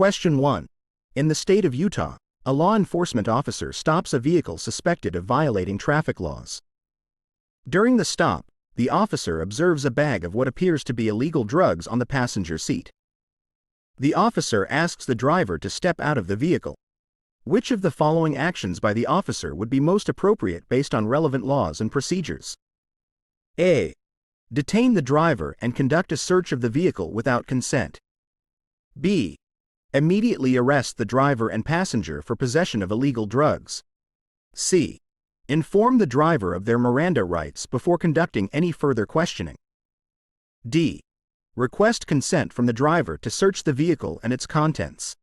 Question 1. In the state of Utah, a law enforcement officer stops a vehicle suspected of violating traffic laws. During the stop, the officer observes a bag of what appears to be illegal drugs on the passenger seat. The officer asks the driver to step out of the vehicle. Which of the following actions by the officer would be most appropriate based on relevant laws and procedures? A. Detain the driver and conduct a search of the vehicle without consent. B. Immediately arrest the driver and passenger for possession of illegal drugs. C. Inform the driver of their Miranda rights before conducting any further questioning. D. Request consent from the driver to search the vehicle and its contents.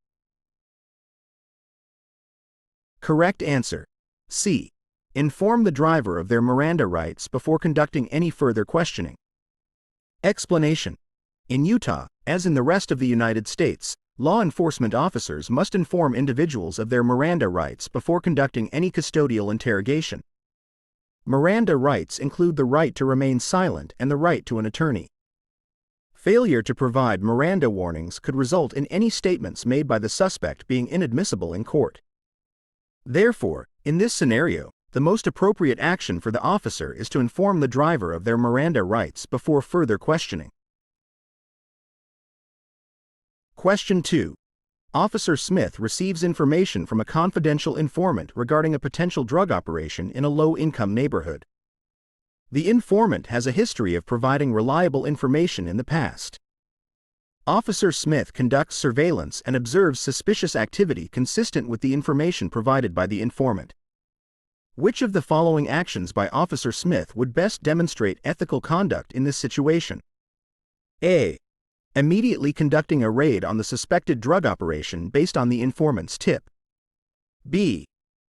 Correct answer: C. Inform the driver of their Miranda rights before conducting any further questioning. Explanation: in Utah, as in the rest of the United States, law enforcement officers must inform individuals of their Miranda rights before conducting any custodial interrogation. Miranda rights include the right to remain silent and the right to an attorney. Failure to provide Miranda warnings could result in any statements made by the suspect being inadmissible in court. Therefore, in this scenario, the most appropriate action for the officer is to inform the driver of their Miranda rights before further questioning. Question 2. Officer Smith receives information from a confidential informant regarding a potential drug operation in a low-income neighborhood. The informant has a history of providing reliable information in the past. Officer Smith conducts surveillance and observes suspicious activity consistent with the information provided by the informant. Which of the following actions by Officer Smith would best demonstrate ethical conduct in this situation? A. Immediately conducting a raid on the suspected drug operation based on the informant's tip. B.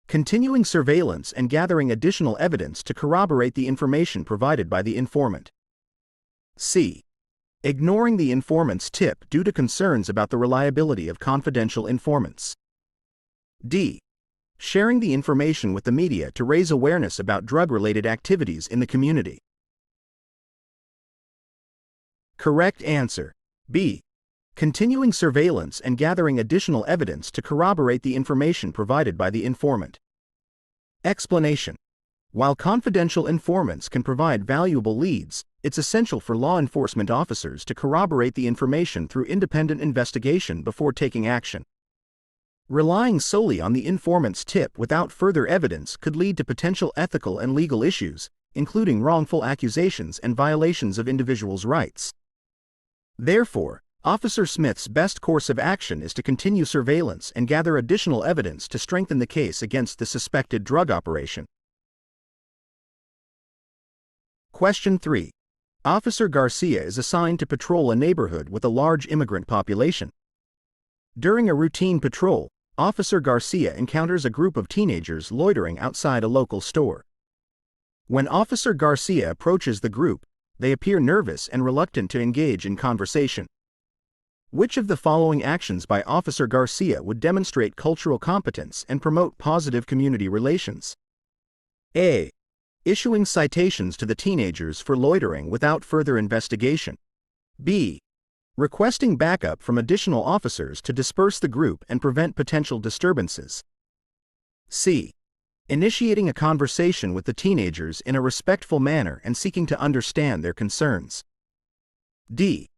Continuing surveillance and gathering additional evidence to corroborate the information provided by the informant. C. Ignoring the informant's tip due to concerns about the reliability of confidential informants. D. Sharing the information with the media to raise awareness about drug-related activities in the community. Correct answer: B. Continuing surveillance and gathering additional evidence to corroborate the information provided by the informant. Explanation: while confidential informants can provide valuable leads, it's essential for law enforcement officers to corroborate the information through independent investigation before taking action. Relying solely on the informant's tip without further evidence could lead to potential ethical and legal issues, including wrongful accusations and violations of individuals' rights. Therefore, Officer Smith's best course of action is to continue surveillance and gather additional evidence to strengthen the case against the suspected drug operation. Question 3. Officer Garcia is assigned to patrol a neighborhood with a large immigrant population. During a routine patrol, Officer Garcia encounters a group of teenagers loitering outside a local store. When Officer Garcia approaches the group, they appear nervous and reluctant to engage in conversation. Which of the following actions by Officer Garcia would demonstrate cultural competence and promote positive community relations? A. Issuing citations to the teenagers for loitering without further investigation. B. Requesting backup from additional officers to disperse the group and prevent potential disturbances. C. Initiating a conversation with the teenagers in a respectful manner and seeking to understand their concerns. D.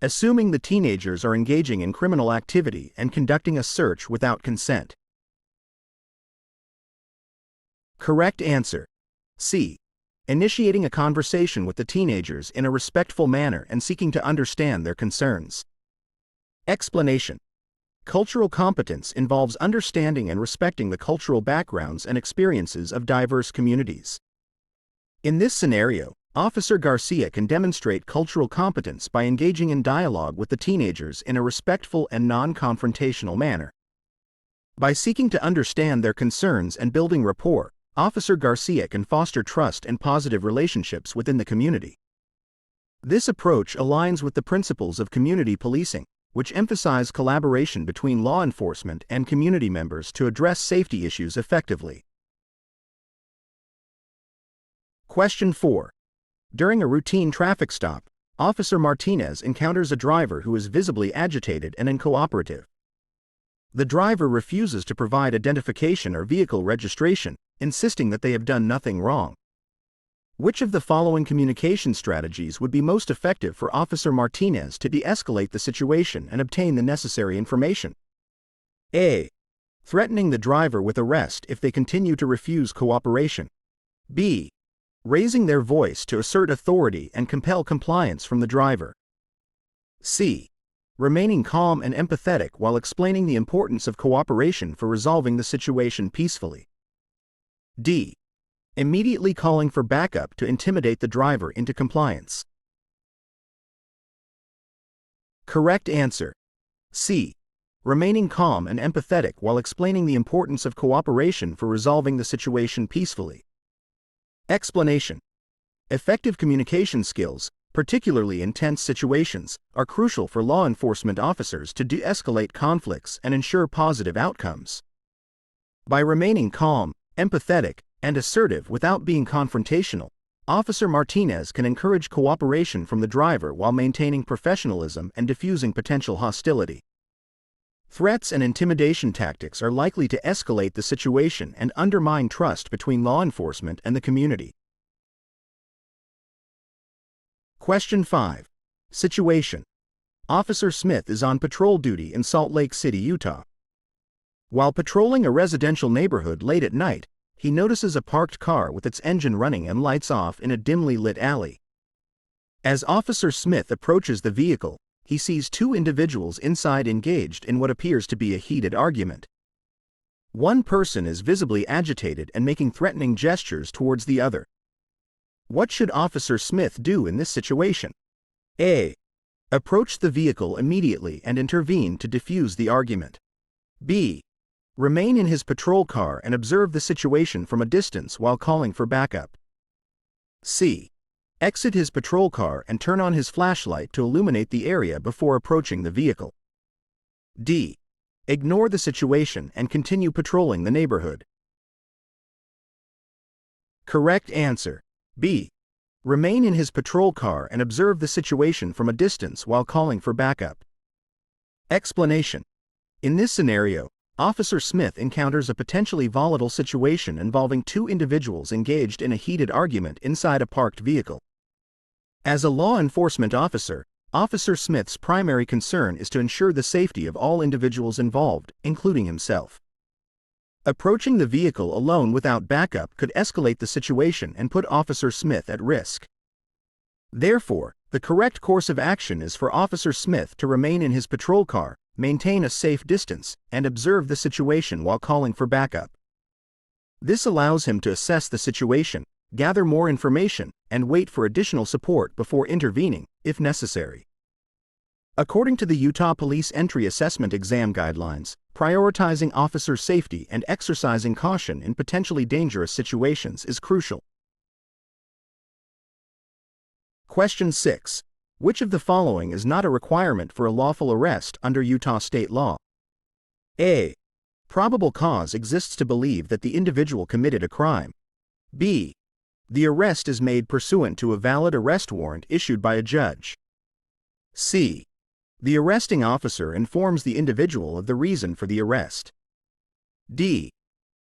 Assuming the teenagers are engaging in criminal activity and conducting a search without consent. Correct answer: C. Initiating a conversation with the teenagers in a respectful manner and seeking to understand their concerns. Explanation: cultural competence involves understanding and respecting the cultural backgrounds and experiences of diverse communities. In this scenario, Officer Garcia can demonstrate cultural competence by engaging in dialogue with the teenagers in a respectful and non-confrontational manner. By seeking to understand their concerns and building rapport, Officer Garcia can foster trust and positive relationships within the community. This approach aligns with the principles of community policing, which emphasize collaboration between law enforcement and community members to address safety issues effectively. Question 4. During a routine traffic stop, Officer Martinez encounters a driver who is visibly agitated and uncooperative. The driver refuses to provide identification or vehicle registration, insisting that they have done nothing wrong. Which of the following communication strategies would be most effective for Officer Martinez to de-escalate the situation and obtain the necessary information? A. Threatening the driver with arrest if they continue to refuse cooperation. B. Raising their voice to assert authority and compel compliance from the driver. C. Remaining calm and empathetic while explaining the importance of cooperation for resolving the situation peacefully. D. Immediately calling for backup to intimidate the driver into compliance. Correct answer: C. Remaining calm and empathetic while explaining the importance of cooperation for resolving the situation peacefully. Explanation: effective communication skills, particularly in tense situations, are crucial for law enforcement officers to de-escalate conflicts and ensure positive outcomes. By remaining calm, empathetic, and assertive without being confrontational, Officer Martinez can encourage cooperation from the driver while maintaining professionalism and diffusing potential hostility. Threats and intimidation tactics are likely to escalate the situation and undermine trust between law enforcement and the community. Question 5. Situation: Officer Smith is on patrol duty in Salt Lake City, Utah. While patrolling a residential neighborhood late at night, he notices a parked car with its engine running and lights off in a dimly lit alley. As Officer Smith approaches the vehicle, he sees two individuals inside engaged in what appears to be a heated argument. One person is visibly agitated and making threatening gestures towards the other. What should Officer Smith do in this situation? A. Approach the vehicle immediately and intervene to defuse the argument. B. Remain in his patrol car and observe the situation from a distance while calling for backup. C. Exit his patrol car and turn on his flashlight to illuminate the area before approaching the vehicle. D. Ignore the situation and continue patrolling the neighborhood. Correct answer: B. Remain in his patrol car and observe the situation from a distance while calling for backup. Explanation: in this scenario, Officer Smith encounters a potentially volatile situation involving two individuals engaged in a heated argument inside a parked vehicle. As a law enforcement officer, Officer Smith's primary concern is to ensure the safety of all individuals involved, including himself. Approaching the vehicle alone without backup could escalate the situation and put Officer Smith at risk. Therefore, the correct course of action is for Officer Smith to remain in his patrol car, maintain a safe distance, and observe the situation while calling for backup. This allows him to assess the situation, gather more information, and wait for additional support before intervening, if necessary. According to the Utah Police Entry Assessment Exam Guidelines, prioritizing officer safety and exercising caution in potentially dangerous situations is crucial. Question 6. Which of the following is not a requirement for a lawful arrest under Utah state law? A. Probable cause exists to believe that the individual committed a crime. B. The arrest is made pursuant to a valid arrest warrant issued by a judge. C. The arresting officer informs the individual of the reason for the arrest. D.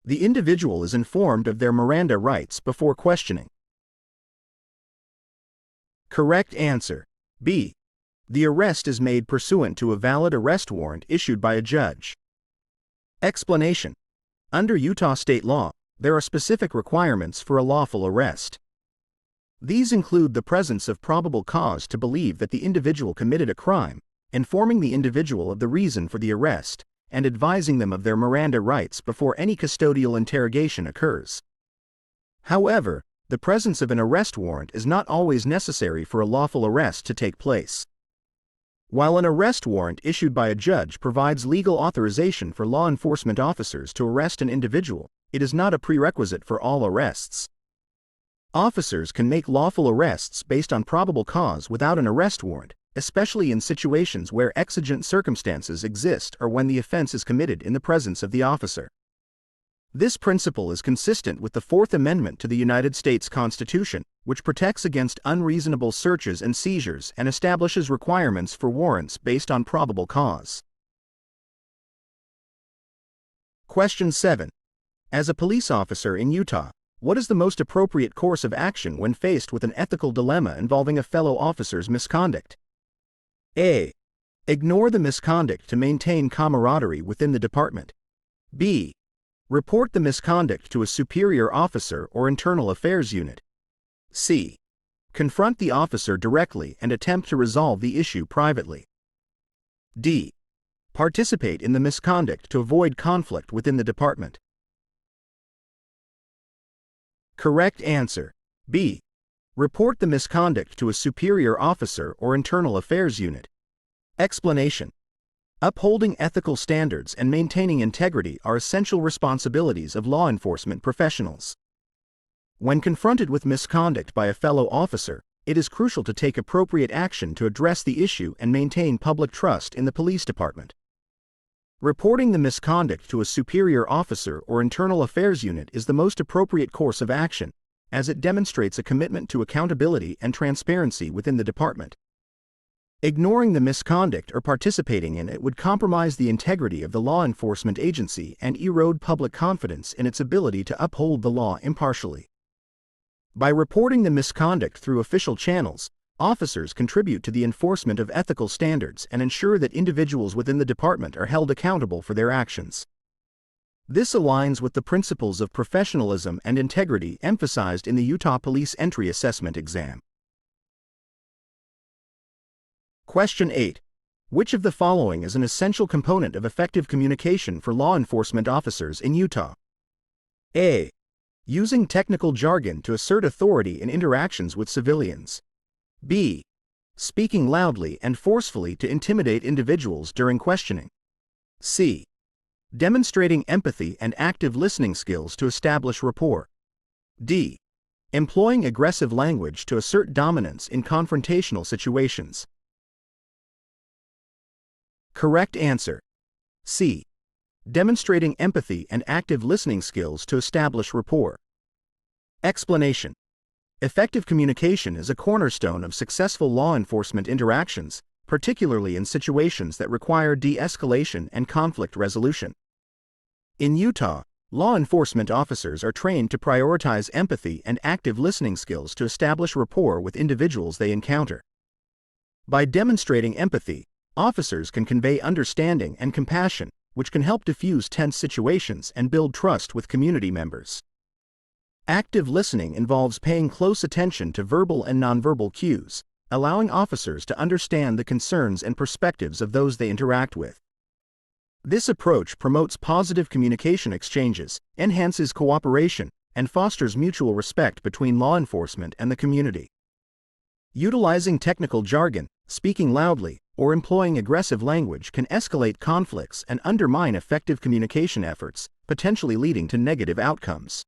The individual is informed of their Miranda rights before questioning. Correct answer: B. The arrest is made pursuant to a valid arrest warrant issued by a judge. Explanation: under Utah state law, there are specific requirements for a lawful arrest. These include the presence of probable cause to believe that the individual committed a crime, informing the individual of the reason for the arrest, and advising them of their Miranda rights before any custodial interrogation occurs. However, the presence of an arrest warrant is not always necessary for a lawful arrest to take place. While an arrest warrant issued by a judge provides legal authorization for law enforcement officers to arrest an individual, it is not a prerequisite for all arrests. Officers can make lawful arrests based on probable cause without an arrest warrant, especially in situations where exigent circumstances exist or when the offense is committed in the presence of the officer. This principle is consistent with the Fourth Amendment to the United States Constitution, which protects against unreasonable searches and seizures and establishes requirements for warrants based on probable cause. Question 7. As a police officer in Utah, what is the most appropriate course of action when faced with an ethical dilemma involving a fellow officer's misconduct? A. Ignore the misconduct to maintain camaraderie within the department. B. Report the misconduct to a superior officer or internal affairs unit. C. Confront the officer directly and attempt to resolve the issue privately. D. Participate in the misconduct to avoid conflict within the department. Correct answer. B. Report the misconduct to a superior officer or internal affairs unit. Explanation. Upholding ethical standards and maintaining integrity are essential responsibilities of law enforcement professionals. When confronted with misconduct by a fellow officer, it is crucial to take appropriate action to address the issue and maintain public trust in the police department. Reporting the misconduct to a superior officer or internal affairs unit is the most appropriate course of action, as it demonstrates a commitment to accountability and transparency within the department. Ignoring the misconduct or participating in it would compromise the integrity of the law enforcement agency and erode public confidence in its ability to uphold the law impartially. By reporting the misconduct through official channels, officers contribute to the enforcement of ethical standards and ensure that individuals within the department are held accountable for their actions. This aligns with the principles of professionalism and integrity emphasized in the Utah Police Entry Assessment Exam. Question 8. Which of the following is an essential component of effective communication for law enforcement officers in Utah? A. Using technical jargon to assert authority in interactions with civilians. B. Speaking loudly and forcefully to intimidate individuals during questioning. C. Demonstrating empathy and active listening skills to establish rapport. D. Employing aggressive language to assert dominance in confrontational situations. Correct answer. C. Demonstrating empathy and active listening skills to establish rapport. Explanation. Effective communication is a cornerstone of successful law enforcement interactions, particularly in situations that require de-escalation and conflict resolution. In Utah, law enforcement officers are trained to prioritize empathy and active listening skills to establish rapport with individuals they encounter. By demonstrating empathy, officers can convey understanding and compassion, which can help diffuse tense situations and build trust with community members. Active listening involves paying close attention to verbal and nonverbal cues, allowing officers to understand the concerns and perspectives of those they interact with. This approach promotes positive communication exchanges, enhances cooperation, and fosters mutual respect between law enforcement and the community. Utilizing technical jargon, speaking loudly, or employing aggressive language can escalate conflicts and undermine effective communication efforts, potentially leading to negative outcomes.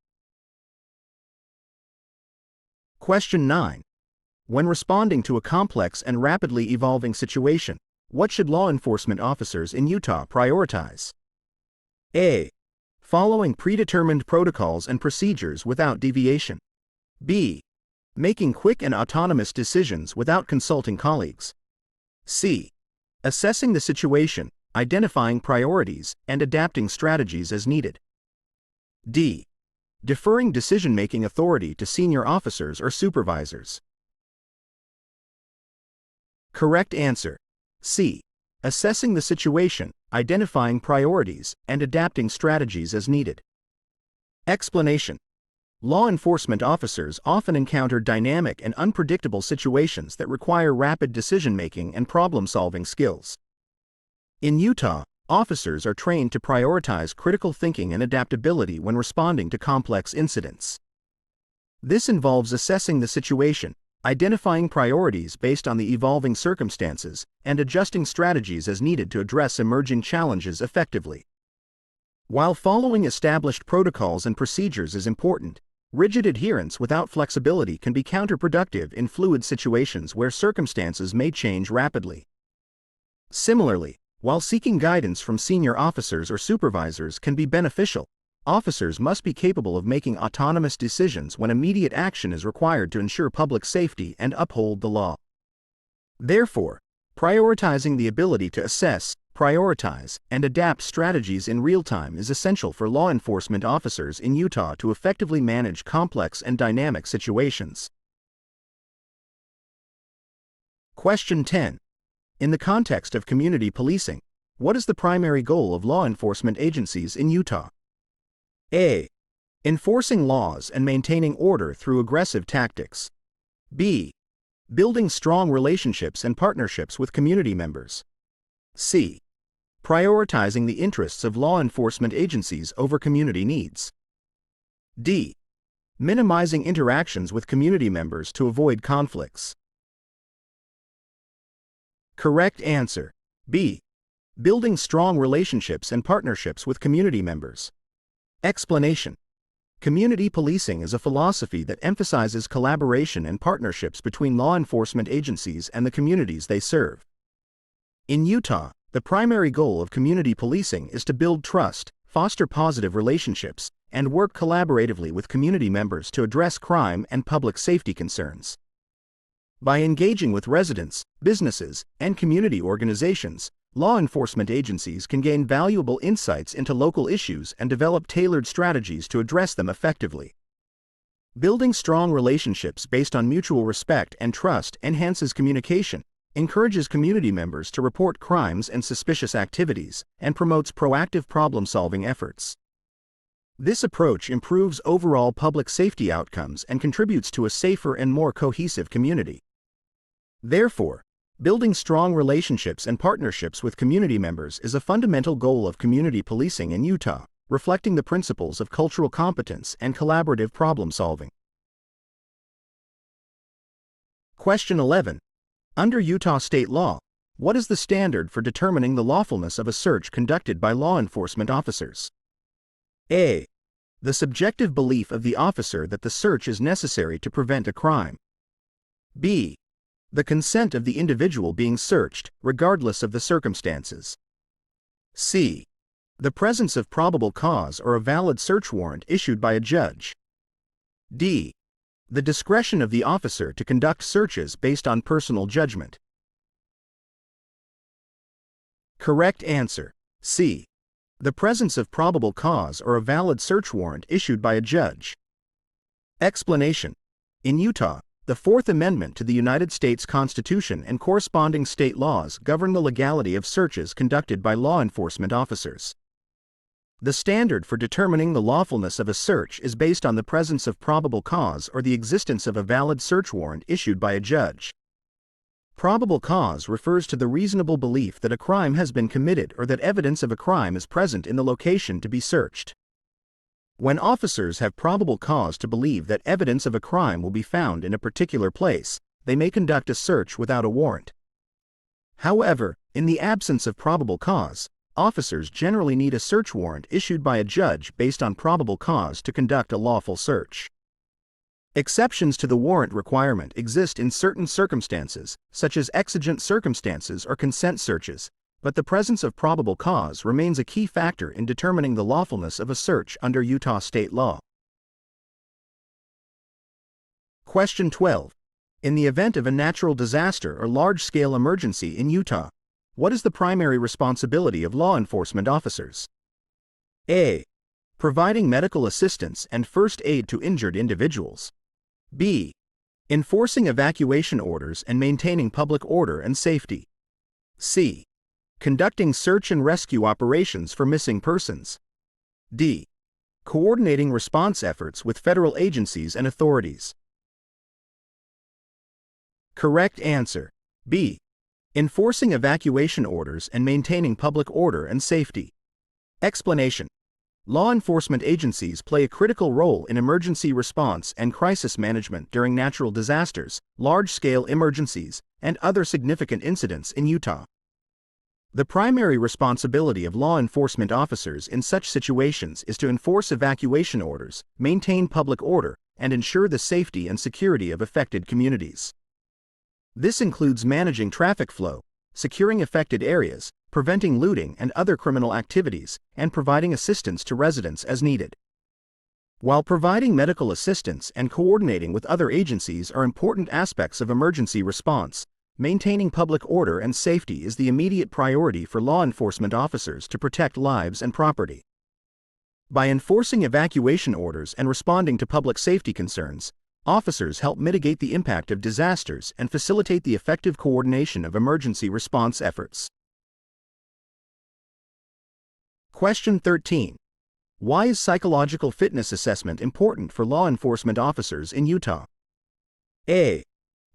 Question 9. When responding to a complex and rapidly evolving situation, what should law enforcement officers in Utah prioritize? A. Following predetermined protocols and procedures without deviation. B. Making quick and autonomous decisions without consulting colleagues. C. Assessing the situation, identifying priorities, and adapting strategies as needed. D. Deferring decision-making authority to senior officers or supervisors. Correct answer. C. Assessing the situation, identifying priorities, and adapting strategies as needed. Explanation. Law enforcement officers often encounter dynamic and unpredictable situations that require rapid decision-making and problem-solving skills. In Utah, officers are trained to prioritize critical thinking and adaptability when responding to complex incidents. This involves assessing the situation, identifying priorities based on the evolving circumstances, and adjusting strategies as needed to address emerging challenges effectively. While following established protocols and procedures is important, rigid adherence without flexibility can be counterproductive in fluid situations where circumstances may change rapidly. Similarly, while seeking guidance from senior officers or supervisors can be beneficial, officers must be capable of making autonomous decisions when immediate action is required to ensure public safety and uphold the law. Therefore, prioritizing the ability to assess, prioritize, and adapt strategies in real time is essential for law enforcement officers in Utah to effectively manage complex and dynamic situations. Question 10. In the context of community policing, what is the primary goal of law enforcement agencies in Utah? A. Enforcing laws and maintaining order through aggressive tactics. B. Building strong relationships and partnerships with community members. C. Prioritizing the interests of law enforcement agencies over community needs. D. Minimizing interactions with community members to avoid conflicts. Correct answer. B. Building strong relationships and partnerships with community members. Explanation. Community policing is a philosophy that emphasizes collaboration and partnerships between law enforcement agencies and the communities they serve. In Utah, the primary goal of community policing is to build trust, foster positive relationships, and work collaboratively with community members to address crime and public safety concerns. By engaging with residents, businesses, and community organizations, law enforcement agencies can gain valuable insights into local issues and develop tailored strategies to address them effectively. Building strong relationships based on mutual respect and trust enhances communication, encourages community members to report crimes and suspicious activities, and promotes proactive problem-solving efforts. This approach improves overall public safety outcomes and contributes to a safer and more cohesive community. Therefore, building strong relationships and partnerships with community members is a fundamental goal of community policing in Utah, reflecting the principles of cultural competence and collaborative problem-solving. Question 11. Under Utah state law, what is the standard for determining the lawfulness of a search conducted by law enforcement officers? A. The subjective belief of the officer that the search is necessary to prevent a crime. B. The consent of the individual being searched, regardless of the circumstances. C. The presence of probable cause or a valid search warrant issued by a judge. D. The discretion of the officer to conduct searches based on personal judgment. Correct answer. C. The presence of probable cause or a valid search warrant issued by a judge. Explanation. In Utah, the Fourth Amendment to the United States Constitution and corresponding state laws govern the legality of searches conducted by law enforcement officers. The standard for determining the lawfulness of a search is based on the presence of probable cause or the existence of a valid search warrant issued by a judge. Probable cause refers to the reasonable belief that a crime has been committed or that evidence of a crime is present in the location to be searched. When officers have probable cause to believe that evidence of a crime will be found in a particular place, they may conduct a search without a warrant. However, in the absence of probable cause, officers generally need a search warrant issued by a judge based on probable cause to conduct a lawful search. Exceptions to the warrant requirement exist in certain circumstances, such as exigent circumstances or consent searches, but the presence of probable cause remains a key factor in determining the lawfulness of a search under Utah state law. Question 12. In the event of a natural disaster or large-scale emergency in Utah, what is the primary responsibility of law enforcement officers? A. Providing medical assistance and first aid to injured individuals. B. Enforcing evacuation orders and maintaining public order and safety. C. Conducting search and rescue operations for missing persons. D. Coordinating response efforts with federal agencies and authorities. Correct answer. B. Enforcing evacuation orders and maintaining public order and safety. Explanation. Law enforcement agencies play a critical role in emergency response and crisis management during natural disasters, large-scale emergencies, and other significant incidents in Utah. The primary responsibility of law enforcement officers in such situations is to enforce evacuation orders, maintain public order, and ensure the safety and security of affected communities. This includes managing traffic flow, securing affected areas, preventing looting and other criminal activities, and providing assistance to residents as needed. While providing medical assistance and coordinating with other agencies are important aspects of emergency response, maintaining public order and safety is the immediate priority for law enforcement officers to protect lives and property. By enforcing evacuation orders and responding to public safety concerns, officers help mitigate the impact of disasters and facilitate the effective coordination of emergency response efforts. Question 13. Why is psychological fitness assessment important for law enforcement officers in Utah? A.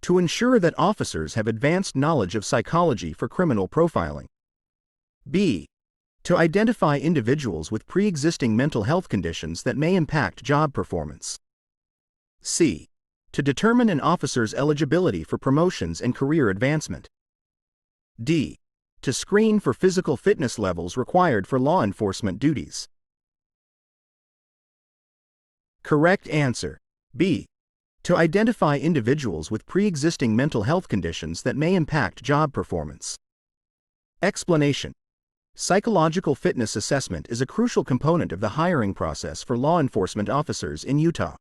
To ensure that officers have advanced knowledge of psychology for criminal profiling. B. To identify individuals with pre-existing mental health conditions that may impact job performance. C. To determine an officer's eligibility for promotions and career advancement. D. To screen for physical fitness levels required for law enforcement duties. Correct answer. B. To identify individuals with pre-existing mental health conditions that may impact job performance. Explanation. Psychological fitness assessment is a crucial component of the hiring process for law enforcement officers in Utah.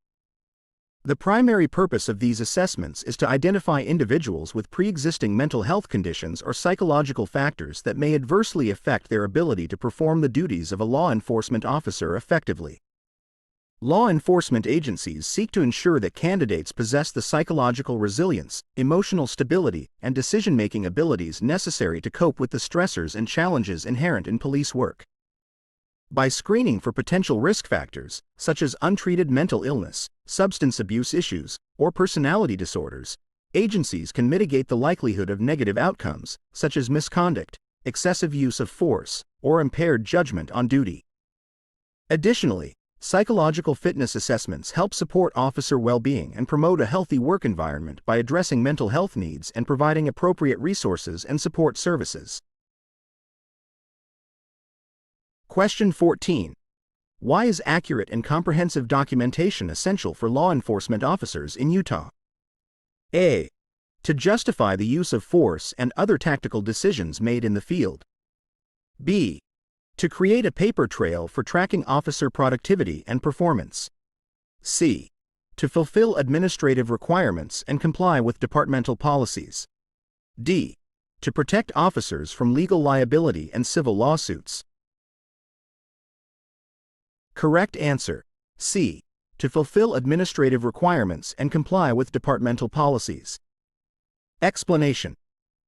The primary purpose of these assessments is to identify individuals with pre-existing mental health conditions or psychological factors that may adversely affect their ability to perform the duties of a law enforcement officer effectively. Law enforcement agencies seek to ensure that candidates possess the psychological resilience, emotional stability, and decision-making abilities necessary to cope with the stressors and challenges inherent in police work. By screening for potential risk factors, such as untreated mental illness, substance abuse issues, or personality disorders, agencies can mitigate the likelihood of negative outcomes, such as misconduct, excessive use of force, or impaired judgment on duty. Additionally, psychological fitness assessments help support officer well-being and promote a healthy work environment by addressing mental health needs and providing appropriate resources and support services. Question 14. Why is accurate and comprehensive documentation essential for law enforcement officers in Utah? A. To justify the use of force and other tactical decisions made in the field. B. To create a paper trail for tracking officer productivity and performance. C. To fulfill administrative requirements and comply with departmental policies. D. To protect officers from legal liability and civil lawsuits. Correct answer. C. To fulfill administrative requirements and comply with departmental policies. Explanation.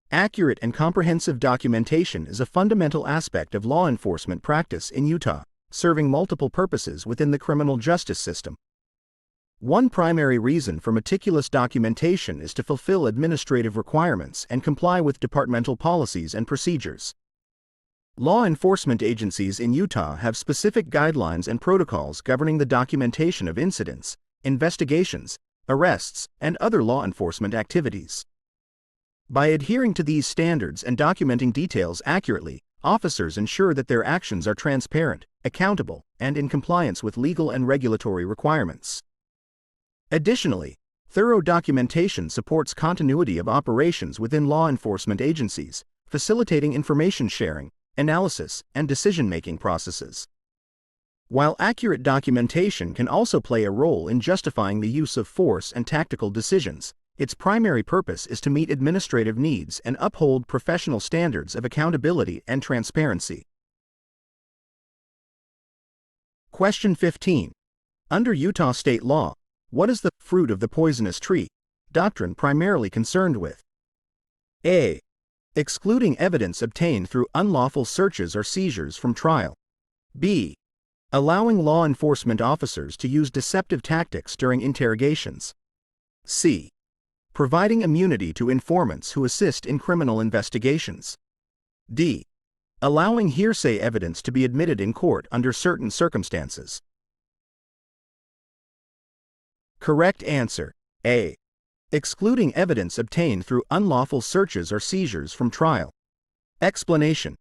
Accurate and comprehensive documentation is a fundamental aspect of law enforcement practice in Utah, serving multiple purposes within the criminal justice system. One primary reason for meticulous documentation is to fulfill administrative requirements and comply with departmental policies and procedures. Law enforcement agencies in Utah have specific guidelines and protocols governing the documentation of incidents, investigations, arrests, and other law enforcement activities. By adhering to these standards and documenting details accurately, officers ensure that their actions are transparent, accountable, and in compliance with legal and regulatory requirements. Additionally, thorough documentation supports continuity of operations within law enforcement agencies, facilitating information sharing, analysis, and decision-making processes. While accurate documentation can also play a role in justifying the use of force and tactical decisions, its primary purpose is to meet administrative needs and uphold professional standards of accountability and transparency. Question 15. Under Utah state law, what is the fruit of the poisonous tree doctrine primarily concerned with? A. Excluding evidence obtained through unlawful searches or seizures from trial. B. Allowing law enforcement officers to use deceptive tactics during interrogations. C. Providing immunity to informants who assist in criminal investigations. D. Allowing hearsay evidence to be admitted in court under certain circumstances. Correct answer. A. Excluding evidence obtained through unlawful searches or seizures from trial. Explanation.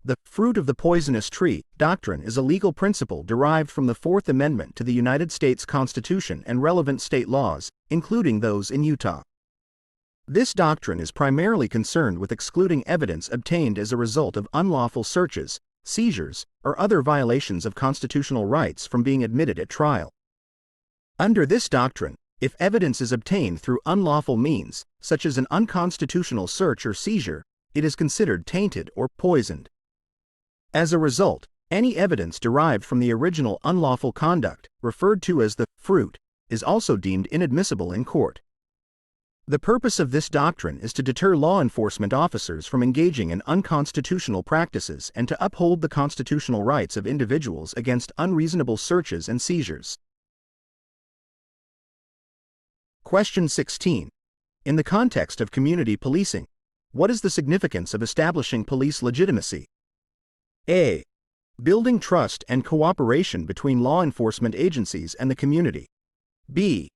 The fruit of the poisonous tree doctrine is a legal principle derived from the Fourth Amendment to the United States Constitution and relevant state laws, including those in Utah. This doctrine is primarily concerned with excluding evidence obtained as a result of unlawful searches, seizures, or other violations of constitutional rights from being admitted at trial. Under this doctrine, If evidence is obtained through unlawful means, such as an unconstitutional search or seizure, it is considered tainted or poisoned. As a result, any evidence derived from the original unlawful conduct, referred to as the fruit, is also deemed inadmissible in court. The purpose of this doctrine is to deter law enforcement officers from engaging in unconstitutional practices and to uphold the constitutional rights of individuals against unreasonable searches and seizures. Question 16. In the context of community policing, what is the significance of establishing police legitimacy? A. Building trust and cooperation between law enforcement agencies and the community. B.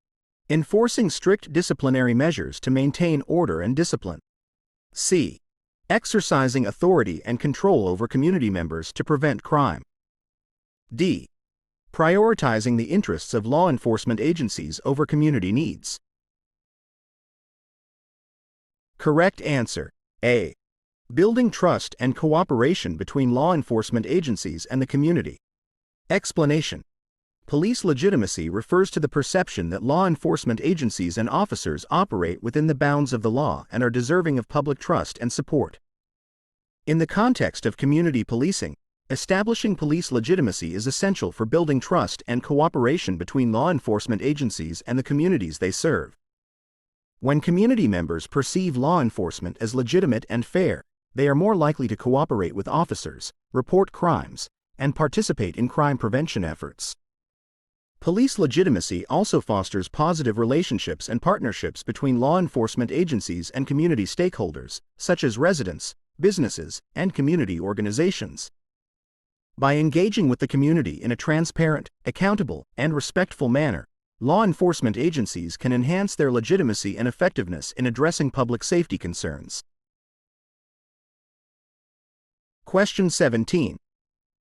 Enforcing strict disciplinary measures to maintain order and discipline. C. Exercising authority and control over community members to prevent crime. D. Prioritizing the interests of law enforcement agencies over community needs. Correct answer: A. Building trust and cooperation between law enforcement agencies and the community. Explanation: Police legitimacy refers to the perception that law enforcement agencies and officers operate within the bounds of the law and are deserving of public trust and support. In the context of community policing, establishing police legitimacy is essential for building trust and cooperation between law enforcement agencies and the communities they serve. When community members perceive law enforcement as legitimate and fair, they are more likely to cooperate with officers, report crimes, and participate in crime prevention efforts. Police legitimacy also fosters positive relationships and partnerships between law enforcement agencies and community stakeholders, such as residents, businesses, and community organizations. By engaging with the community in a transparent, accountable, and respectful manner, law enforcement agencies can enhance their legitimacy and effectiveness in addressing public safety concerns. Question 17.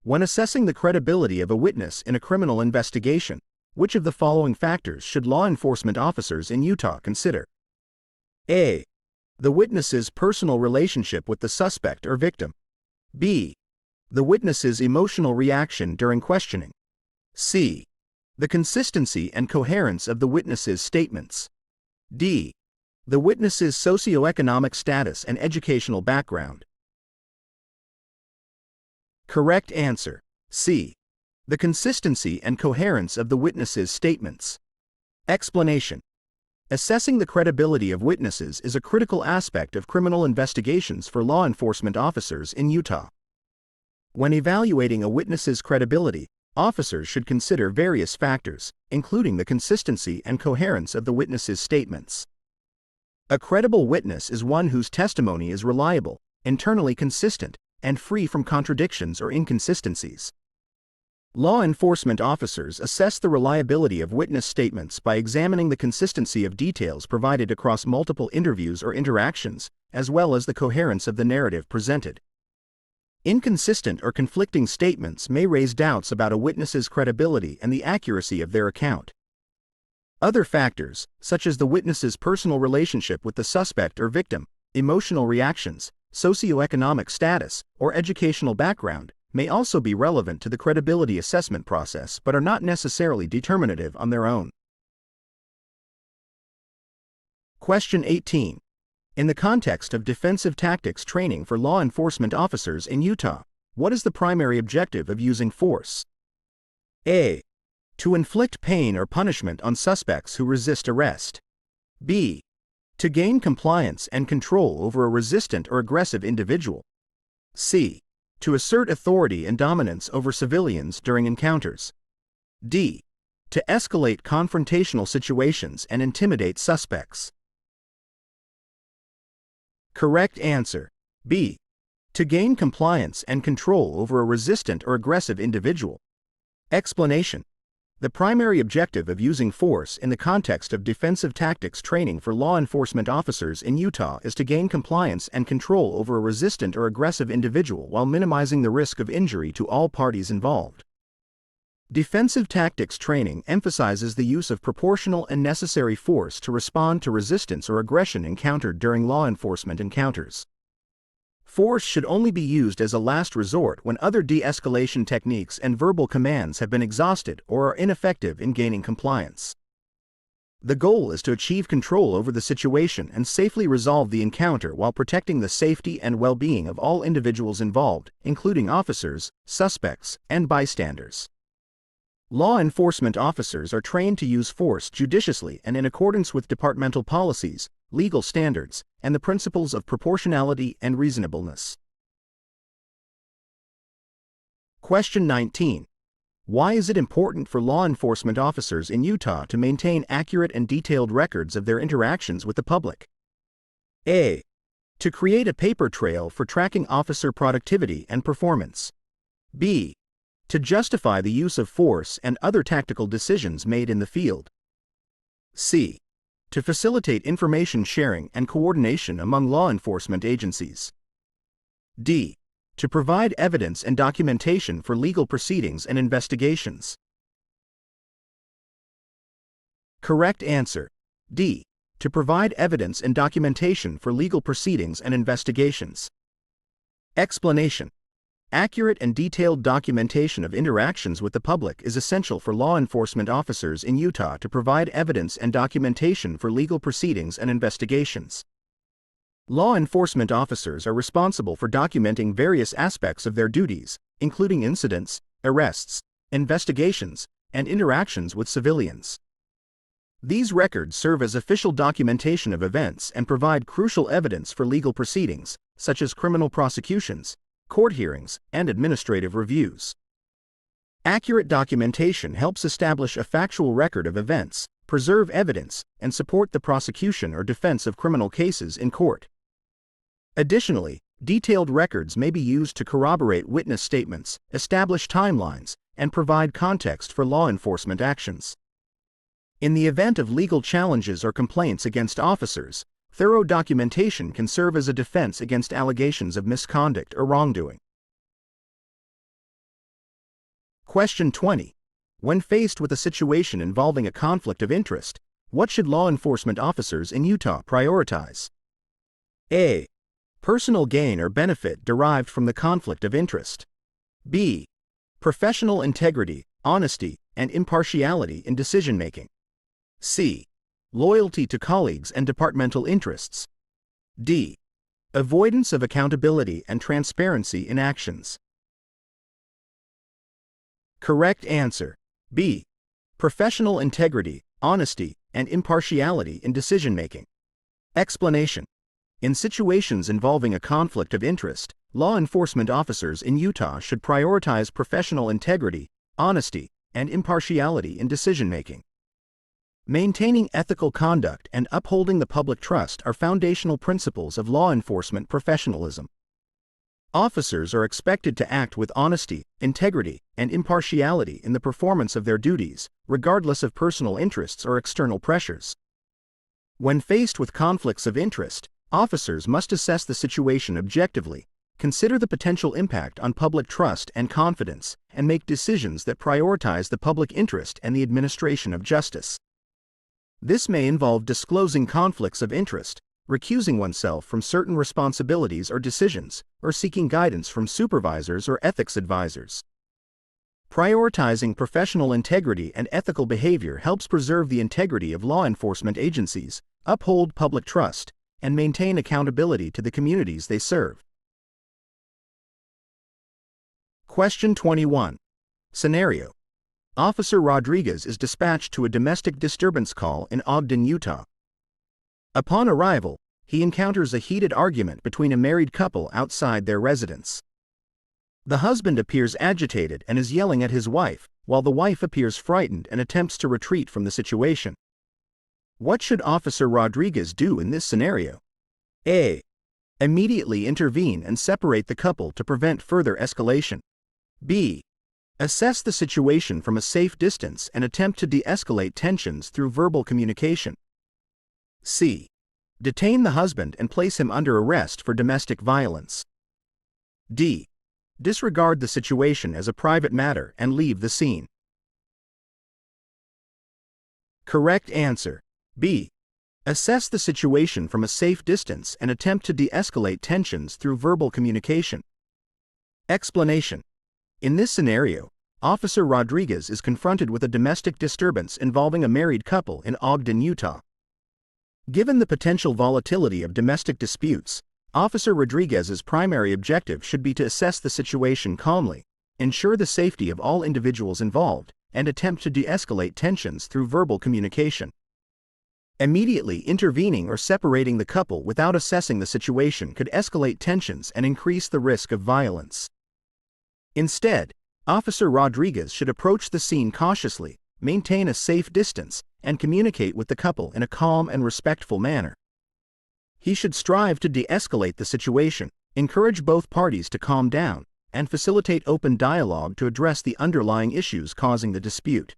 When assessing the credibility of a witness in a criminal investigation, which of the following factors should law enforcement officers in Utah consider? A. The witness's personal relationship with the suspect or victim. B. The witness's emotional reaction during questioning. C. The consistency and coherence of the witness's statements. D. The witness's socioeconomic status and educational background. Correct answer: C. The consistency and coherence of the witness's statements. Explanation: Assessing the credibility of witnesses is a critical aspect of criminal investigations for law enforcement officers in Utah. When evaluating a witness's credibility, officers should consider various factors, including the consistency and coherence of the witness's statements. A credible witness is one whose testimony is reliable, internally consistent, and free from contradictions or inconsistencies. Law enforcement officers assess the reliability of witness statements by examining the consistency of details provided across multiple interviews or interactions, as well as the coherence of the narrative presented. Inconsistent or conflicting statements may raise doubts about a witness's credibility and the accuracy of their account. Other factors, such as the witness's personal relationship with the suspect or victim, emotional reactions, socioeconomic status, or educational background, may also be relevant to the credibility assessment process but are not necessarily determinative on their own. Question 18. In the context of defensive tactics training for law enforcement officers in Utah, what is the primary objective of using force? A. To inflict pain or punishment on suspects who resist arrest. B. To gain compliance and control over a resistant or aggressive individual. C. To assert authority and dominance over civilians during encounters. D. To escalate confrontational situations and intimidate suspects. Correct answer: B. To gain compliance and control over a resistant or aggressive individual. Explanation: The primary objective of using force in the context of defensive tactics training for law enforcement officers in Utah is to gain compliance and control over a resistant or aggressive individual while minimizing the risk of injury to all parties involved. Defensive tactics training emphasizes the use of proportional and necessary force to respond to resistance or aggression encountered during law enforcement encounters. Force should only be used as a last resort when other de-escalation techniques and verbal commands have been exhausted or are ineffective in gaining compliance. The goal is to achieve control over the situation and safely resolve the encounter while protecting the safety and well-being of all individuals involved, including officers, suspects, and bystanders. Law enforcement officers are trained to use force judiciously and in accordance with departmental policies, legal standards, and the principles of proportionality and reasonableness. Question 19. Why is it important for law enforcement officers in Utah to maintain accurate and detailed records of their interactions with the public? A. To create a paper trail for tracking officer productivity and performance. B. To justify the use of force and other tactical decisions made in the field. C. To facilitate information sharing and coordination among law enforcement agencies. D. To provide evidence and documentation for legal proceedings and investigations. Correct answer. D. To provide evidence and documentation for legal proceedings and investigations. Explanation. Accurate and detailed documentation of interactions with the public is essential for law enforcement officers in Utah to provide evidence and documentation for legal proceedings and investigations. Law enforcement officers are responsible for documenting various aspects of their duties, including incidents, arrests, investigations, and interactions with civilians. These records serve as official documentation of events and provide crucial evidence for legal proceedings, such as criminal prosecutions, court hearings, and administrative reviews. Accurate documentation helps establish a factual record of events, preserve evidence, and support the prosecution or defense of criminal cases in court. Additionally, detailed records may be used to corroborate witness statements, establish timelines, and provide context for law enforcement actions. In the event of legal challenges or complaints against officers, thorough documentation can serve as a defense against allegations of misconduct or wrongdoing. Question 20. When faced with a situation involving a conflict of interest, what should law enforcement officers in Utah prioritize? A. Personal gain or benefit derived from the conflict of interest. B. Professional integrity, honesty, and impartiality in decision-making. C. Loyalty to colleagues and departmental interests. D. Avoidance of accountability and transparency in actions. Correct answer. B. Professional integrity, honesty, and impartiality in decision-making. Explanation. In situations involving a conflict of interest, law enforcement officers in Utah should prioritize professional integrity, honesty, and impartiality in decision-making. Maintaining ethical conduct and upholding the public trust are foundational principles of law enforcement professionalism. Officers are expected to act with honesty, integrity, and impartiality in the performance of their duties, regardless of personal interests or external pressures. When faced with conflicts of interest, officers must assess the situation objectively, consider the potential impact on public trust and confidence, and make decisions that prioritize the public interest and the administration of justice. This may involve disclosing conflicts of interest, recusing oneself from certain responsibilities or decisions, or seeking guidance from supervisors or ethics advisors. Prioritizing professional integrity and ethical behavior helps preserve the integrity of law enforcement agencies, uphold public trust, and maintain accountability to the communities they serve. Question 21. Scenario. Officer Rodriguez is dispatched to a domestic disturbance call in Ogden, Utah. Upon arrival, he encounters a heated argument between a married couple outside their residence. The husband appears agitated and is yelling at his wife, while the wife appears frightened and attempts to retreat from the situation. What should Officer Rodriguez do in this scenario? A. Immediately intervene and separate the couple to prevent further escalation. B. Assess the situation from a safe distance and attempt to de-escalate tensions through verbal communication. C. Detain the husband and place him under arrest for domestic violence. D. Disregard the situation as a private matter and leave the scene. Correct answer. B. Assess the situation from a safe distance and attempt to de-escalate tensions through verbal communication. Explanation. In this scenario, Officer Rodriguez is confronted with a domestic disturbance involving a married couple in Ogden, Utah. Given the potential volatility of domestic disputes, Officer Rodriguez's primary objective should be to assess the situation calmly, ensure the safety of all individuals involved, and attempt to de-escalate tensions through verbal communication. Immediately intervening or separating the couple without assessing the situation could escalate tensions and increase the risk of violence. Instead, Officer Rodriguez should approach the scene cautiously, maintain a safe distance, and communicate with the couple in a calm and respectful manner. He should strive to de-escalate the situation, encourage both parties to calm down, and facilitate open dialogue to address the underlying issues causing the dispute.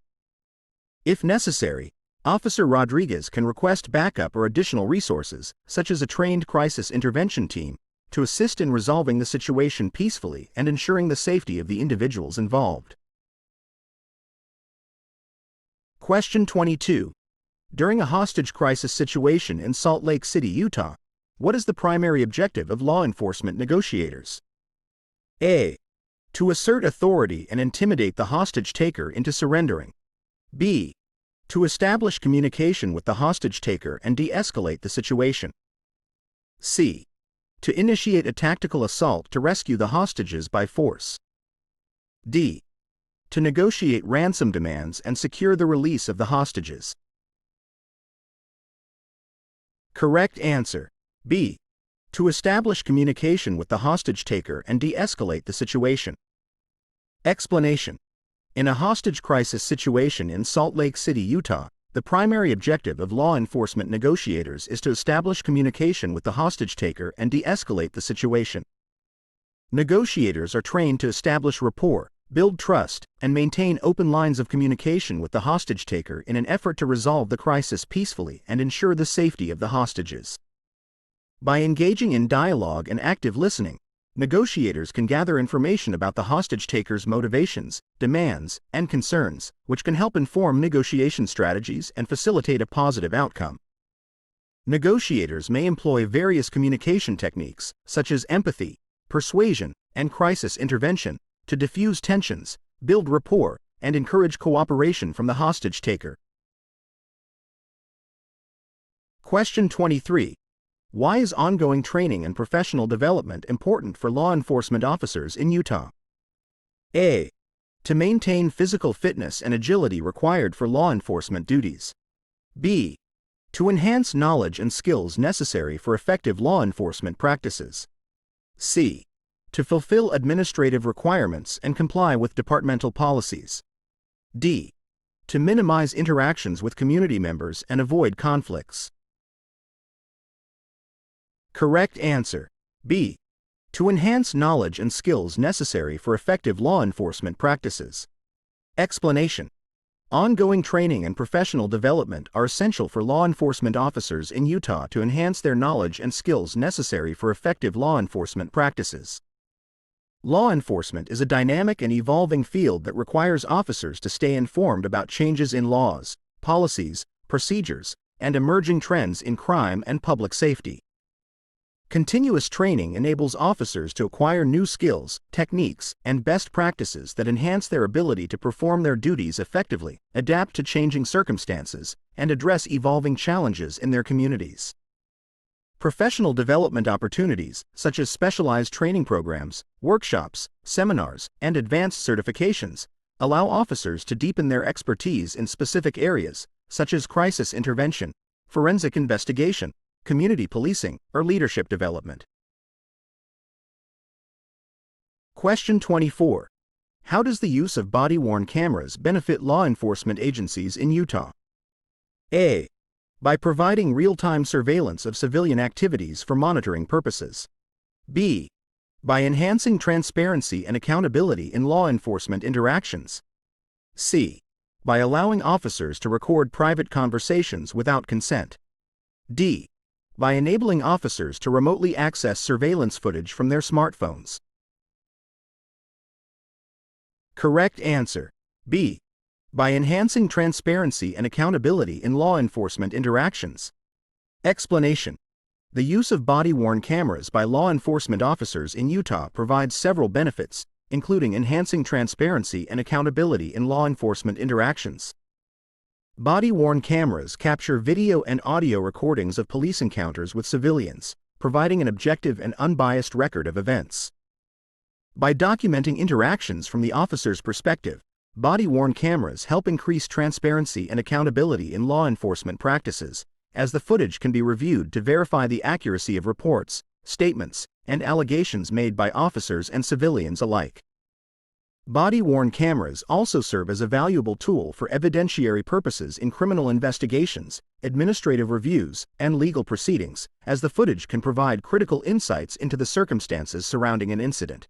If necessary, Officer Rodriguez can request backup or additional resources, such as a trained crisis intervention team, to assist in resolving the situation peacefully and ensuring the safety of the individuals involved. Question 22. During a hostage crisis situation in Salt Lake City, Utah, what is the primary objective of law enforcement negotiators? A. To assert authority and intimidate the hostage taker into surrendering. B. To establish communication with the hostage taker and de-escalate the situation. C. To initiate a tactical assault to rescue the hostages by force. D. To negotiate ransom demands and secure the release of the hostages. Correct answer. B. To establish communication with the hostage taker and de-escalate the situation. Explanation. In a hostage crisis situation in Salt Lake City, Utah, the primary objective of law enforcement negotiators is to establish communication with the hostage taker and de-escalate the situation. Negotiators are trained to establish rapport, build trust, and maintain open lines of communication with the hostage taker in an effort to resolve the crisis peacefully and ensure the safety of the hostages. By engaging in dialogue and active listening, negotiators can gather information about the hostage taker's motivations, demands, and concerns, which can help inform negotiation strategies and facilitate a positive outcome. Negotiators may employ various communication techniques, such as empathy, persuasion, and crisis intervention, to diffuse tensions, build rapport, and encourage cooperation from the hostage taker. Question 23. Why is ongoing training and professional development important for law enforcement officers in Utah? A. To maintain physical fitness and agility required for law enforcement duties. B. To enhance knowledge and skills necessary for effective law enforcement practices. C. To fulfill administrative requirements and comply with departmental policies. D. To minimize interactions with community members and avoid conflicts. Correct answer. B. To enhance knowledge and skills necessary for effective law enforcement practices. Explanation. Ongoing training and professional development are essential for law enforcement officers in Utah to enhance their knowledge and skills necessary for effective law enforcement practices. Law enforcement is a dynamic and evolving field that requires officers to stay informed about changes in laws, policies, procedures, and emerging trends in crime and public safety. Continuous training enables officers to acquire new skills, techniques, and best practices that enhance their ability to perform their duties effectively, adapt to changing circumstances, and address evolving challenges in their communities. Professional development opportunities, such as specialized training programs, workshops, seminars, and advanced certifications, allow officers to deepen their expertise in specific areas, such as crisis intervention, forensic investigation, community policing, or leadership development. Question 24. How does the use of body-worn cameras benefit law enforcement agencies in Utah? A. By providing real-time surveillance of civilian activities for monitoring purposes. B. By enhancing transparency and accountability in law enforcement interactions. C. By allowing officers to record private conversations without consent. D. By enabling officers to remotely access surveillance footage from their smartphones. Correct answer. B. By enhancing transparency and accountability in law enforcement interactions. Explanation. The use of body-worn cameras by law enforcement officers in Utah provides several benefits, including enhancing transparency and accountability in law enforcement interactions. Body-worn cameras capture video and audio recordings of police encounters with civilians, providing an objective and unbiased record of events. By documenting interactions from the officer's perspective, body-worn cameras help increase transparency and accountability in law enforcement practices, as the footage can be reviewed to verify the accuracy of reports, statements, and allegations made by officers and civilians alike. Body-worn cameras also serve as a valuable tool for evidentiary purposes in criminal investigations, administrative reviews, and legal proceedings, as the footage can provide critical insights into the circumstances surrounding an incident.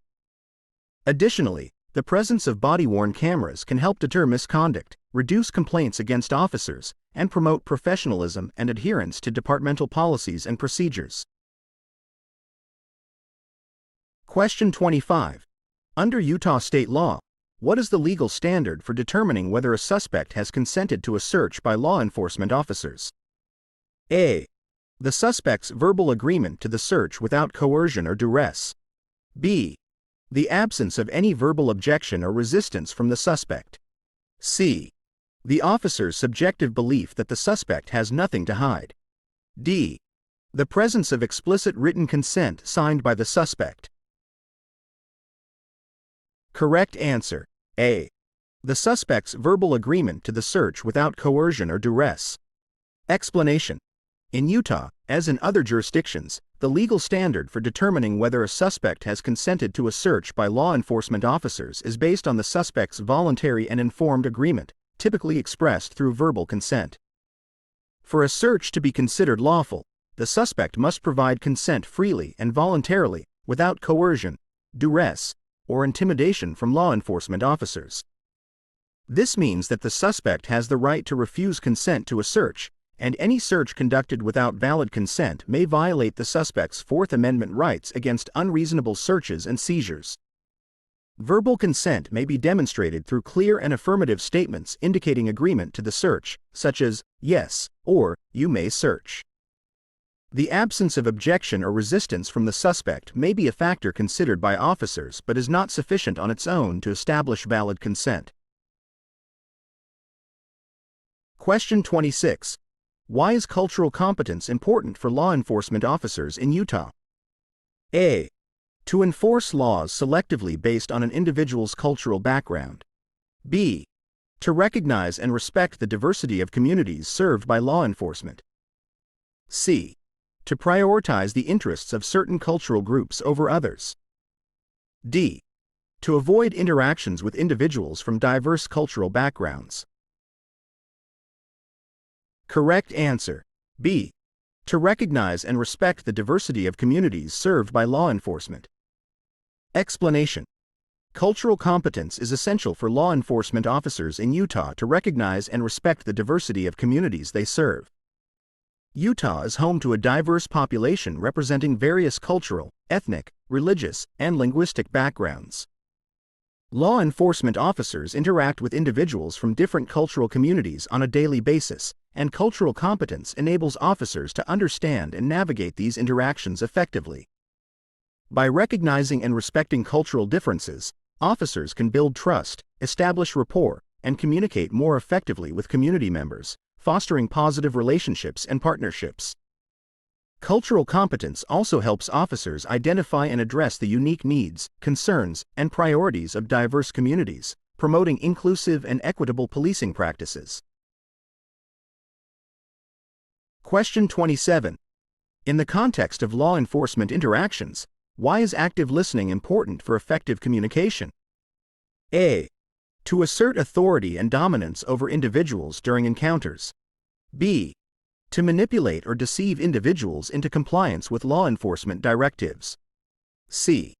Additionally, the presence of body-worn cameras can help deter misconduct, reduce complaints against officers, and promote professionalism and adherence to departmental policies and procedures. Question 25. Under Utah state law, what is the legal standard for determining whether a suspect has consented to a search by law enforcement officers? A. The suspect's verbal agreement to the search without coercion or duress. B. The absence of any verbal objection or resistance from the suspect. C. The officer's subjective belief that the suspect has nothing to hide. D. The presence of explicit written consent signed by the suspect. Correct answer: A. The suspect's verbal agreement to the search without coercion or duress. Explanation: in Utah, as in other jurisdictions, the legal standard for determining whether a suspect has consented to a search by law enforcement officers is based on the suspect's voluntary and informed agreement, typically expressed through verbal consent. For a search to be considered lawful, the suspect must provide consent freely and voluntarily, without coercion, duress, or intimidation from law enforcement officers. This means that the suspect has the right to refuse consent to a search, and any search conducted without valid consent may violate the suspect's Fourth Amendment rights against unreasonable searches and seizures. Verbal consent may be demonstrated through clear and affirmative statements indicating agreement to the search, such as, "Yes," or "You may search." The absence of objection or resistance from the suspect may be a factor considered by officers but is not sufficient on its own to establish valid consent. Question 26. Why is cultural competence important for law enforcement officers in Utah? A. To enforce laws selectively based on an individual's cultural background. B. To recognize and respect the diversity of communities served by law enforcement. C. To prioritize the interests of certain cultural groups over others. D. To avoid interactions with individuals from diverse cultural backgrounds. Correct answer: B. To recognize and respect the diversity of communities served by law enforcement. Explanation: cultural competence is essential for law enforcement officers in Utah to recognize and respect the diversity of communities they serve. Utah is home to a diverse population representing various cultural, ethnic, religious, and linguistic backgrounds. Law enforcement officers interact with individuals from different cultural communities on a daily basis, and cultural competence enables officers to understand and navigate these interactions effectively. By recognizing and respecting cultural differences, officers can build trust, establish rapport, and communicate more effectively with community members, fostering positive relationships and partnerships. Cultural competence also helps officers identify and address the unique needs, concerns, and priorities of diverse communities, promoting inclusive and equitable policing practices. Question 27. In the context of law enforcement interactions, why is active listening important for effective communication? A. To assert authority and dominance over individuals during encounters. B. To manipulate or deceive individuals into compliance with law enforcement directives. C.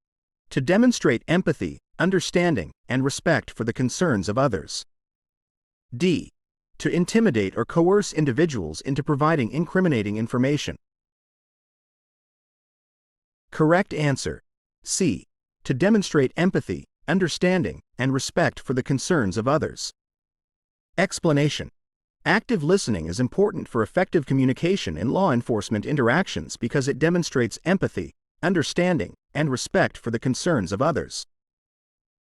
To demonstrate empathy, understanding, and respect for the concerns of others. D. To intimidate or coerce individuals into providing incriminating information. Correct answer: C. To demonstrate empathy, understanding, and respect for the concerns of others. Explanation: active listening is important for effective communication in law enforcement interactions because it demonstrates empathy, understanding, and respect for the concerns of others.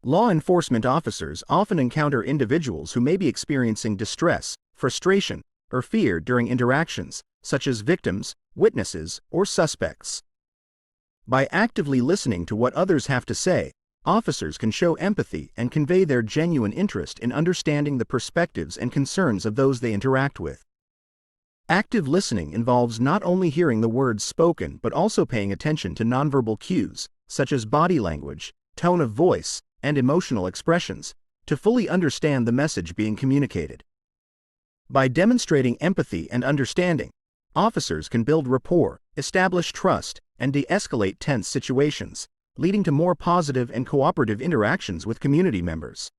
Law enforcement officers often encounter individuals who may be experiencing distress, frustration, or fear during interactions, such as victims, witnesses, or suspects. By actively listening to what others have to say, officers can show empathy and convey their genuine interest in understanding the perspectives and concerns of those they interact with. Active listening involves not only hearing the words spoken but also paying attention to nonverbal cues, such as body language, tone of voice, and emotional expressions, to fully understand the message being communicated. By demonstrating empathy and understanding, officers can build rapport, establish trust, and de-escalate tense situations, leading to more positive and cooperative interactions with community members.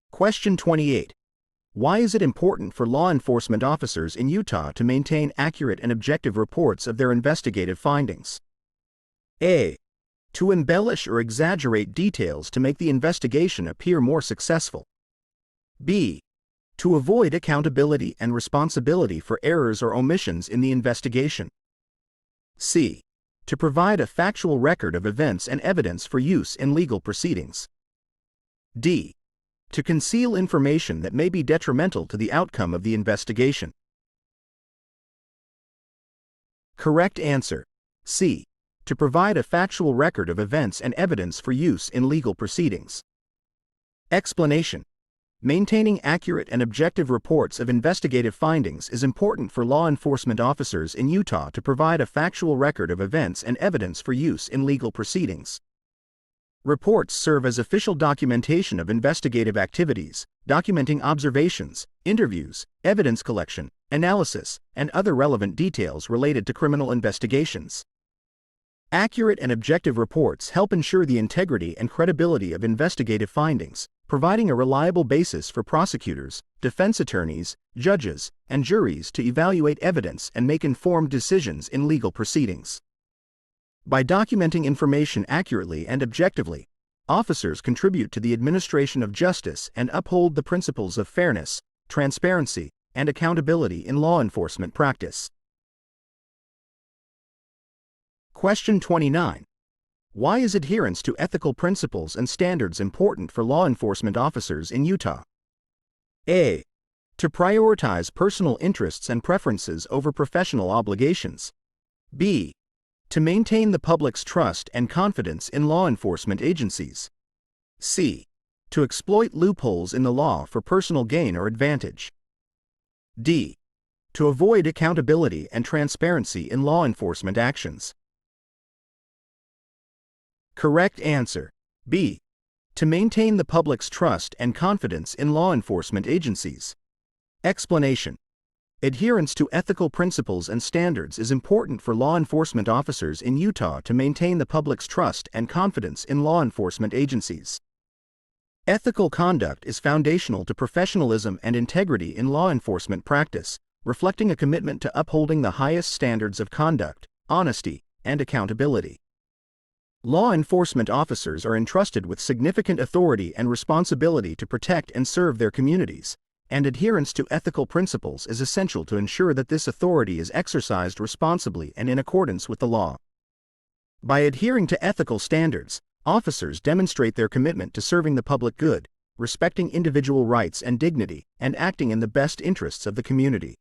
Question 28. Why is it important for law enforcement officers in Utah to maintain accurate and objective reports of their investigative findings? A. To embellish or exaggerate details to make the investigation appear more successful. B. To avoid accountability and responsibility for errors or omissions in the investigation. C. To provide a factual record of events and evidence for use in legal proceedings. D. To conceal information that may be detrimental to the outcome of the investigation. Correct answer: C. To provide a factual record of events and evidence for use in legal proceedings. Explanation: Maintaining accurate and objective reports of investigative findings is important for law enforcement officers in Utah to provide a factual record of events and evidence for use in legal proceedings. Reports serve as official documentation of investigative activities, documenting observations, interviews, evidence collection, analysis, and other relevant details related to criminal investigations. Accurate and objective reports help ensure the integrity and credibility of investigative findings, providing a reliable basis for prosecutors, defense attorneys, judges, and juries to evaluate evidence and make informed decisions in legal proceedings. By documenting information accurately and objectively, officers contribute to the administration of justice and uphold the principles of fairness, transparency, and accountability in law enforcement practice. Question 29. Why is adherence to ethical principles and standards important for law enforcement officers in Utah? A. To prioritize personal interests and preferences over professional obligations. B. To maintain the public's trust and confidence in law enforcement agencies. C. To exploit loopholes in the law for personal gain or advantage. D. To avoid accountability and transparency in law enforcement actions. Correct answer: B. To maintain the public's trust and confidence in law enforcement agencies. Explanation: Adherence to ethical principles and standards is important for law enforcement officers in Utah to maintain the public's trust and confidence in law enforcement agencies. Ethical conduct is foundational to professionalism and integrity in law enforcement practice, reflecting a commitment to upholding the highest standards of conduct, honesty, and accountability. Law enforcement officers are entrusted with significant authority and responsibility to protect and serve their communities, and adherence to ethical principles is essential to ensure that this authority is exercised responsibly and in accordance with the law. By adhering to ethical standards, officers demonstrate their commitment to serving the public good, respecting individual rights and dignity, and acting in the best interests of the community.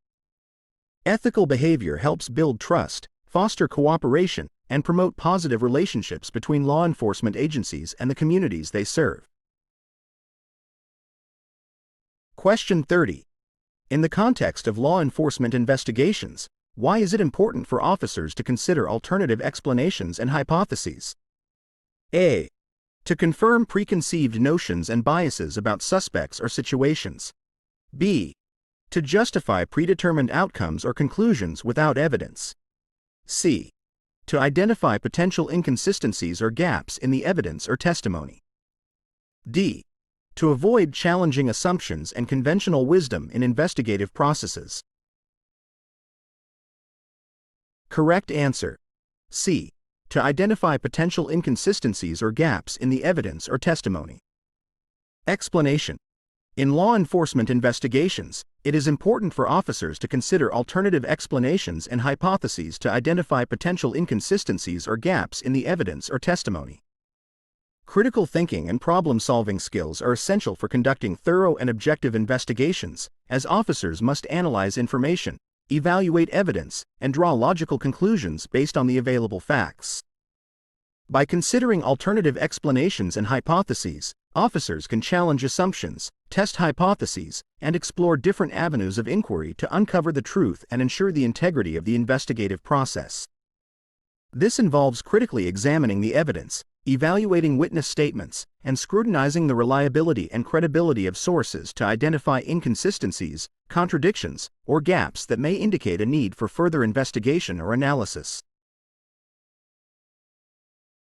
Ethical behavior helps build trust, foster cooperation, and promote positive relationships between law enforcement agencies and the communities they serve. Question 30. In the context of law enforcement investigations, why is it important for officers to consider alternative explanations and hypotheses? A. To confirm preconceived notions and biases about suspects or situations. B. To justify predetermined outcomes or conclusions without evidence. C. To identify potential inconsistencies or gaps in the evidence or testimony. D. To avoid challenging assumptions and conventional wisdom in investigative processes. Correct answer: C. To identify potential inconsistencies or gaps in the evidence or testimony. Explanation: In law enforcement investigations, it is important for officers to consider alternative explanations and hypotheses to identify potential inconsistencies or gaps in the evidence or testimony. Critical thinking and problem-solving skills are essential for conducting thorough and objective investigations, as officers must analyze information, evaluate evidence, and draw logical conclusions based on the available facts. By considering alternative explanations and hypotheses, officers can challenge assumptions, test hypotheses, and explore different avenues of inquiry to uncover the truth and ensure the integrity of the investigative process. This involves critically examining the evidence, evaluating witness statements, and scrutinizing the reliability and credibility of sources to identify inconsistencies, contradictions, or gaps that may indicate a need for further investigation or analysis.